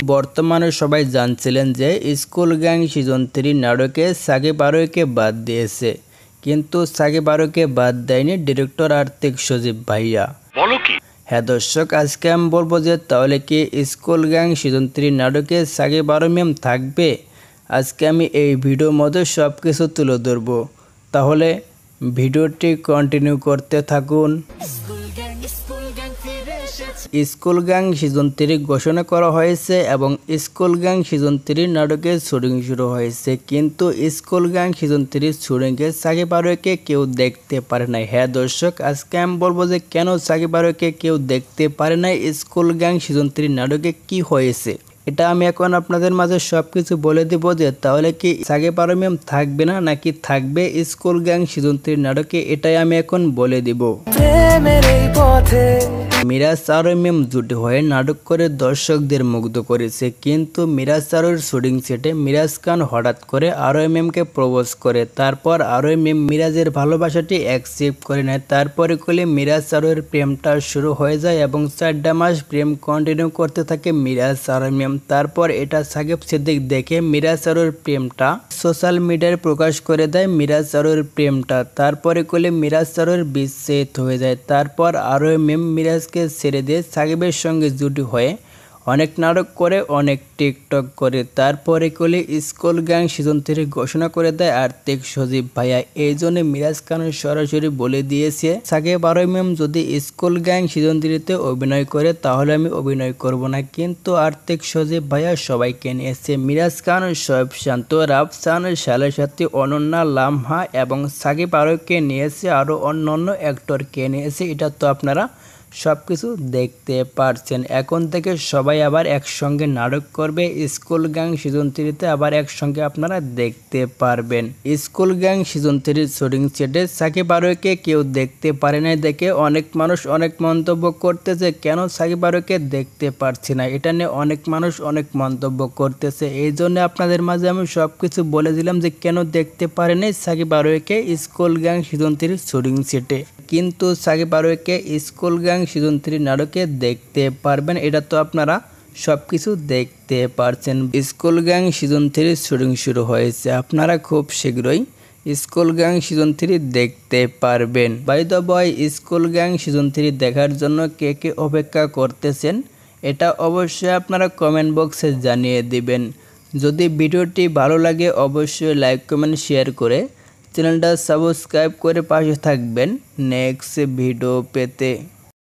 বর্তমানে সবাই জানছিলেন যে স্কুল গ্যাং সিজন 3 নাটকে সাকিব আরোহীকে বাদ দিয়েছে, কিন্তু সাকিব আরোহীকে বাদ দেয়নি ডিরেক্টর আর্তিক সজীব ভাইয়া। বলো কি? হ্যাঁ দর্শক, আজকে আমি বলবো যে তাহলে কি স্কুল গ্যাং সিজন 3 নাটকে সাকিব আরোহী ম্যাম থাকবে। আজকে আমি এই ভিডিওর মধ্যে সব কিছু তুলে ধরবো, তাহলে ভিডিওটি কন্টিনিউ করতে থাকুন। স্কুল গ্যাং সিজন 3 ঘোষণা করা হয়েছে এবং স্কুল গ্যাং সিজন 3 নাটকের শুটিং শুরু হয়েছে, কিন্তু স্কুল গ্যাং সিজন 3 শুটিংয়ে সাকিব আরোহীকে কেউ দেখতে পারে নাই। হ্যাঁ দর্শক, আজকে আমি বলবো যে কেন সাকিব আরোহীকে কেউ দেখতে পারে নাই, স্কুল গ্যাং সিজন 3 নাটকে কি হয়েছে, এটা আমি এখন আপনাদের মাঝে সবকিছু বলে দিব যে তাহলে কি সাকিব আরোহী ম্যাম থাকবে না নাকি থাকবে স্কুল গ্যাং সিজন 3 নাটকে, এটাই আমি এখন বলে দিব। মিরাজ আরোহী ম্যাম জুটি হয়ে নাটক করে দর্শকদের মুগ্ধ করেছে, কিন্তু মিরাজ আরোহীর শুটিং সেটে মিরাজ খান হঠাৎ করে আরোহী ম্যামকে প্রপোজ করে, তারপর আরোহী ম্যাম মিরাজের ভালোবাসাটি অ্যাকসেপ্ট করে নেয়। তারপরে কলে মিরাজ আরোহীর প্রেমটা শুরু হয়ে যায় এবং 4টা মাস প্রেম কন্টিনিউ করতে থাকে মিরাজ আরোহী ম্যাম। তারপর এটা সাকিব সিদ্দিক দেখে মিরাজ আরোহীর প্রেমটা সোশ্যাল মিডিয়ায় প্রকাশ করে দেয় মিরাজ আরোহীর প্রেমটা। তারপরে কলে মিরাজ আরোহীর বিচ্ছেদ হয়ে যায়। তারপর আরোহী ম্যাম মিরাজকে ছেড়ে দিয়ে সাকিবের সঙ্গে জুটি হয়ে অনেক নাটক করে, অনেক টিকটক করে। তারপরে কলে স্কুল গ্যাং সিজন 3 ঘোষণা করে দেয় আর্তিক সজীব ভাইয়া। এই জন্য মিরাজ খান সরাসরি বলে দিয়েছে সাকিব আরোহী ম্যাম যদি স্কুল গ্যাং সিজন 3 অভিনয় করে তাহলে আমি অভিনয় করব না, কিন্তু আর্তিক সজীব ভাইয়া সবাইকে নিয়েছে। মিরাজ খান, শোয়েব শান্ত, রাফসান, শালের সাথী, অনন্যা, লামহা এবং সাকিব আরোহীকে নিয়েছে, আরও অন্যান্য অ্যাক্টরকে নিয়েছে। এটা তো আপনারা সবকিছু দেখতে পারছেন। এখন থেকে সবাই আবার একসঙ্গে নাটক করবে স্কুল গ্যাং সিজন 3 আবার একসঙ্গে আপনারা দেখতে পারবেন। স্কুল গ্যাং সিজন 3 শুটিং সেটে সাকিব আরোহীকে কেউ দেখতে পারে নাই দেখে অনেক মানুষ অনেক মন্তব্য করতেছে, কেন সাকিব আরোহীকে দেখতে পারছি না, এটা নিয়ে অনেক মানুষ অনেক মন্তব্য করতেছে। এই জন্য আপনাদের মাঝে আমি সবকিছু বলে দিলাম যে কেন দেখতে পারে নাই সাকিব আরোহীকে স্কুল গ্যাং সিজন 3 শুটিং সেটে, কিন্তু সাকিব আরোহীকে স্কুল গ্যাং সিজন 3 নাটকে দেখতে পারবেন। এটা তো আপনারা সবকিছু দেখতে পারছেন। স্কুল গ্যাং সিজন 3 শুটিং শুরু হয়েছে, আপনারা খুব শীঘ্রই স্কুল গ্যাং সিজন 3 দেখতে পারবেন। By the way, school gang season 3 দেখার জন্য কে কে অপেক্ষা করতেছেন এটা অবশ্যই আপনারা কমেন্ট বক্সে জানিয়ে দিবেন। যদি ভিডিওটি ভালো লাগে অবশ্যই লাইক কমেন্ট শেয়ার করে চ্যানেলটা সাবস্ক্রাইব করে পাশে থাকবেন নেক্সট ভিডিও পেতে।